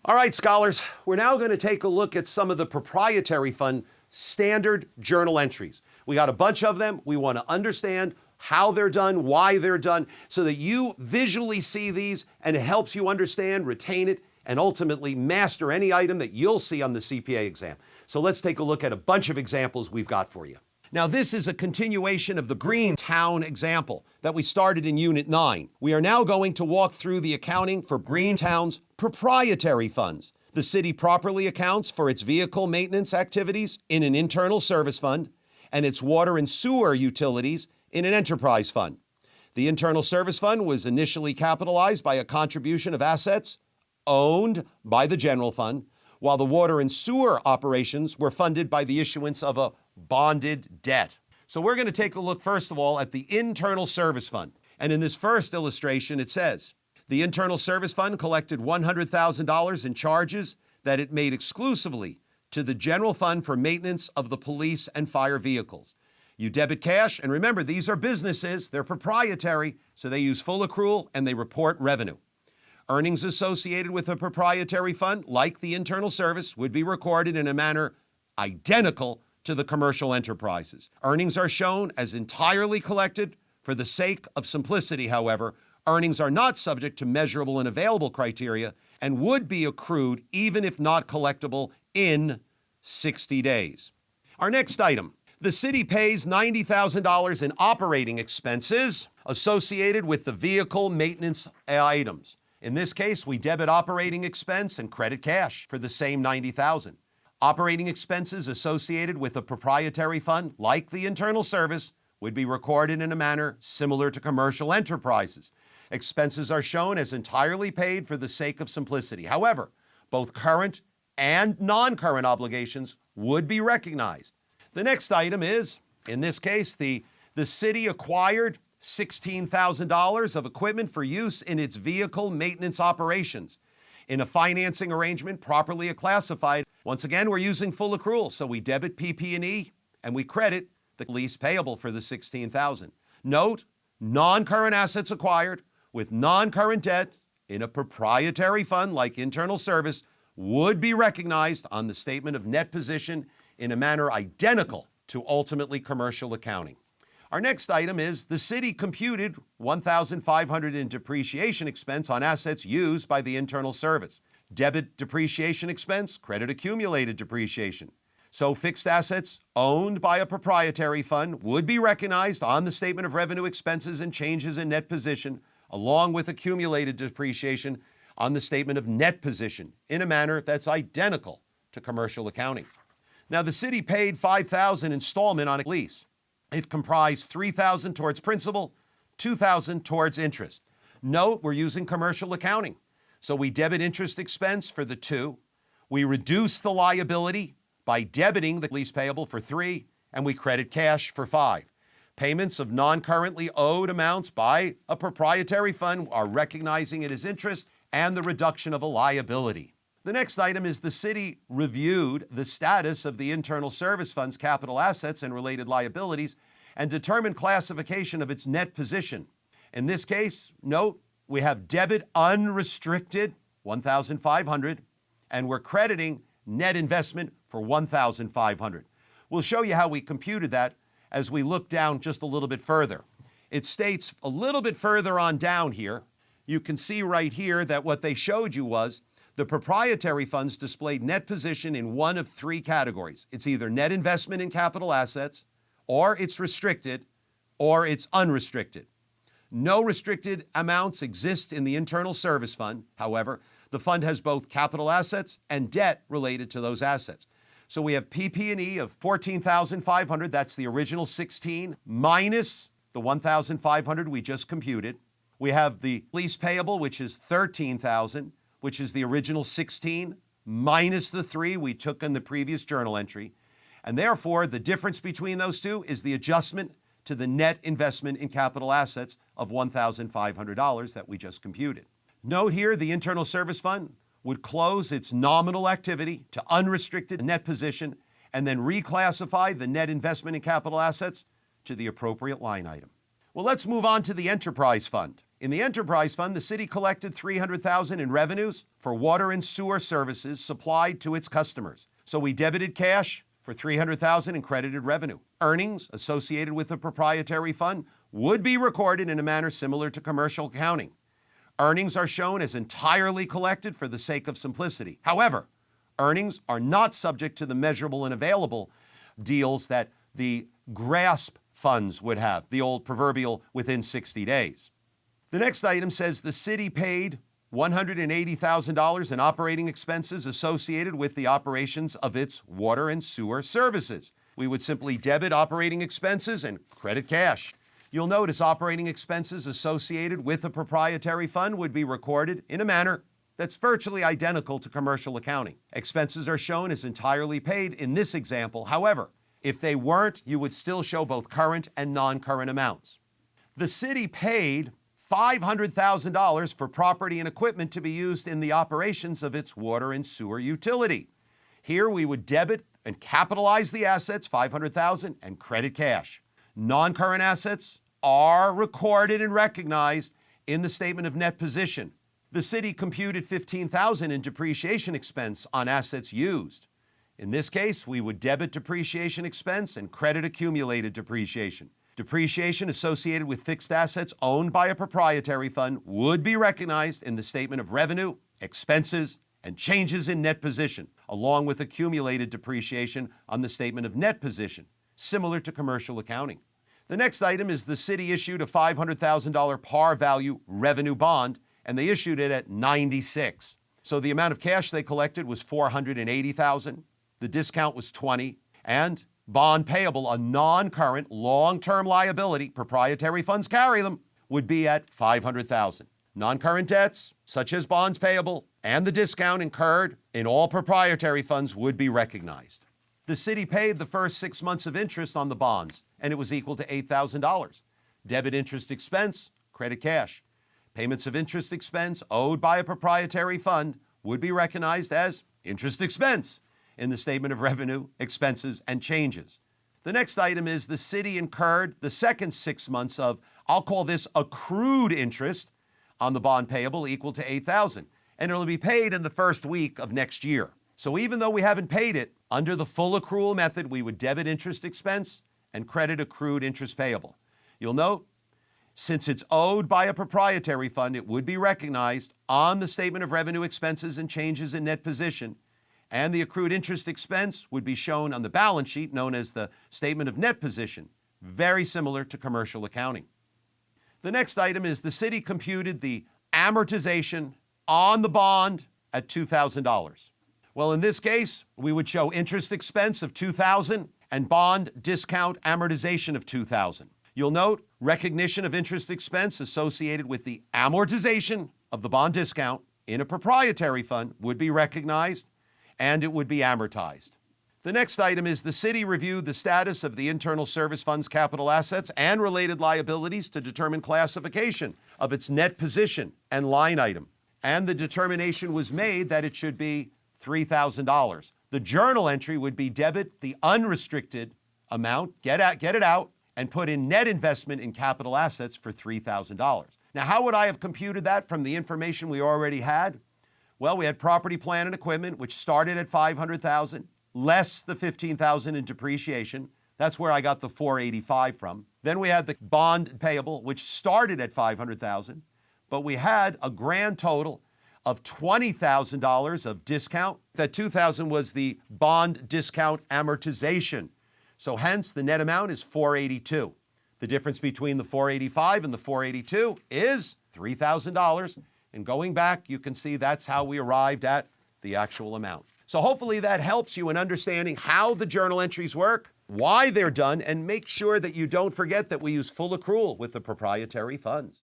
All right, scholars, we're now going to take a look at some of the proprietary fund standard journal entries. We got a bunch of them. We want to understand how they're done, why they're done, so that you visually see these and it helps you understand, retain it, and ultimately master any item that you'll see on the CPA exam. So let's take a look at a bunch of examples we've got for you. Now, this is a continuation of the Greentown example that we started in Unit 9. We are now going to walk through the accounting for Greentown's proprietary funds. The city properly accounts for its vehicle maintenance activities in an internal service fund and its water and sewer utilities in an enterprise fund. The internal service fund was initially capitalized by a contribution of assets owned by the general fund, while the water and sewer operations were funded by the issuance of a bonded debt. So we're going to take a look, first of all, at the internal service fund. And in this first illustration, it says, the internal service fund collected $100,000 in charges that it made exclusively to the general fund for maintenance of the police and fire vehicles. You debit cash, and remember, these are businesses, they're proprietary, so they use full accrual and they report revenue. Earnings associated with a proprietary fund, like the internal service, would be recorded in a manner identical to the commercial enterprises. Earnings are shown as entirely collected. For the sake of simplicity, however, earnings are not subject to measurable and available criteria and would be accrued even if not collectible in 60 days. Our next item. The city pays $90,000 in operating expenses associated with the vehicle maintenance items. In this case, we debit operating expense and credit cash for the same $90,000. Operating expenses associated with a proprietary fund, like the internal service, would be recorded in a manner similar to commercial enterprises. Expenses are shown as entirely paid for the sake of simplicity. However, both current and non-current obligations would be recognized. The next item is, in this case, the city acquired $16,000 of equipment for use in its vehicle maintenance operations. In a financing arrangement properly classified, once again, we're using full accrual, so we debit PP&E and we credit the lease payable for the $16,000. Note, non-current assets acquired with non-current debt in a proprietary fund like internal service would be recognized on the statement of net position in a manner identical to ultimately commercial accounting. Our next item is the city computed $1,500 in depreciation expense on assets used by the internal service. Debit depreciation expense, credit accumulated depreciation. So fixed assets owned by a proprietary fund would be recognized on the statement of revenue expenses and changes in net position, along with accumulated depreciation on the statement of net position in a manner that's identical to commercial accounting. Now, the city paid $5,000 installment on a lease. It comprised $3,000 towards principal, $2,000 towards interest. Note, we're using commercial accounting. So we debit interest expense for the $2,000. We reduce the liability by debiting the lease payable for $3,000, and we credit cash for $5,000. Payments of non-currently owed amounts by a proprietary fund are recognizing it as interest and the reduction of a liability. The next item is the city reviewed the status of the internal service fund's capital assets and related liabilities and determined classification of its net position. In this case, note, we have debit unrestricted, $1,500, and we're crediting net investment for $1,500. We'll show you how we computed that as we look down just a little bit further. It states a little bit further on down here, you can see right here that what they showed you was the proprietary funds displayed net position in one of three categories. It's either net investment in capital assets, or it's restricted, or it's unrestricted. No restricted amounts exist in the internal service fund. However, the fund has both capital assets and debt related to those assets. So we have PP&E of $14,500, that's the original $16,000, minus the $1,500 we just computed. We have the lease payable, which is $13,000, which is the original $16,000, minus the $3,000 we took in the previous journal entry. And therefore, the difference between those two is the adjustment to the net investment in capital assets of $1,500 that we just computed. Note here, the internal service fund would close its nominal activity to unrestricted net position and then reclassify the net investment in capital assets to the appropriate line item. Well, let's move on to the enterprise fund. In the enterprise fund, the city collected $300,000 in revenues for water and sewer services supplied to its customers. So we debited cash for $300,000 in credited revenue. Earnings associated with the proprietary fund would be recorded in a manner similar to commercial accounting. Earnings are shown as entirely collected for the sake of simplicity. However, earnings are not subject to the measurable and available deals that the GRASP funds would have, the old proverbial within 60 days. The next item says the city paid $180,000 in operating expenses associated with the operations of its water and sewer services. We would simply debit operating expenses and credit cash. You'll notice operating expenses associated with the proprietary fund would be recorded in a manner that's virtually identical to commercial accounting. Expenses are shown as entirely paid in this example. However, if they weren't, you would still show both current and non-current amounts. The city paid $500,000 for property and equipment to be used in the operations of its water and sewer utility. Here we would debit and capitalize the assets, $500,000, and credit cash. Non-current assets are recorded and recognized in the statement of net position. The city computed $15,000 in depreciation expense on assets used. In this case, we would debit depreciation expense and credit accumulated depreciation. Depreciation associated with fixed assets owned by a proprietary fund would be recognized in the statement of revenue, expenses, and changes in net position, along with accumulated depreciation on the statement of net position, similar to commercial accounting. The next item is the city issued a $500,000 par value revenue bond, and they issued it at 96. So the amount of cash they collected was $480,000. The discount was 20, and bond payable, a non-current long-term liability, proprietary funds carry them, would be at $500,000. Non-current debts, such as bonds payable and the discount incurred in all proprietary funds, would be recognized. The city paid the first 6 months of interest on the bonds, and it was equal to $8,000. Debit interest expense, credit cash. Payments of interest expense owed by a proprietary fund would be recognized as interest expense in the statement of revenue, expenses, and changes. The next item is the city incurred the second 6 months of, I'll call this accrued interest on the bond payable, equal to $8,000, and it'll be paid in the first week of next year. So even though we haven't paid it, under the full accrual method, we would debit interest expense and credit accrued interest payable. You'll note, since it's owed by a proprietary fund, it would be recognized on the statement of revenue, expenses, and changes in net position, and the accrued interest expense would be shown on the balance sheet, known as the statement of net position, very similar to commercial accounting. The next item is the city computed the amortization on the bond at $2,000. Well, in this case, we would show interest expense of $2,000 and bond discount amortization of $2,000. You'll note recognition of interest expense associated with the amortization of the bond discount in a proprietary fund would be recognized, and it would be amortized. The next item is the city reviewed the status of the internal service fund's capital assets and related liabilities to determine classification of its net position and line item. And the determination was made that it should be $3,000. The journal entry would be debit the unrestricted amount, get it out, and put in net investment in capital assets for $3,000. Now, how would I have computed that from the information we already had? Well, we had property, plant, and equipment, which started at $500,000, less the $15,000 in depreciation. That's where I got the $485 from. Then we had the bond payable, which started at $500,000, but we had a grand total of $20,000 of discount. That $2,000 was the bond discount amortization. So hence, the net amount is $482. The difference between the $485 and the $482 is $3,000. And going back, you can see that's how we arrived at the actual amount. So hopefully that helps you in understanding how the journal entries work, why they're done, and make sure that you don't forget that we use full accrual with the proprietary funds.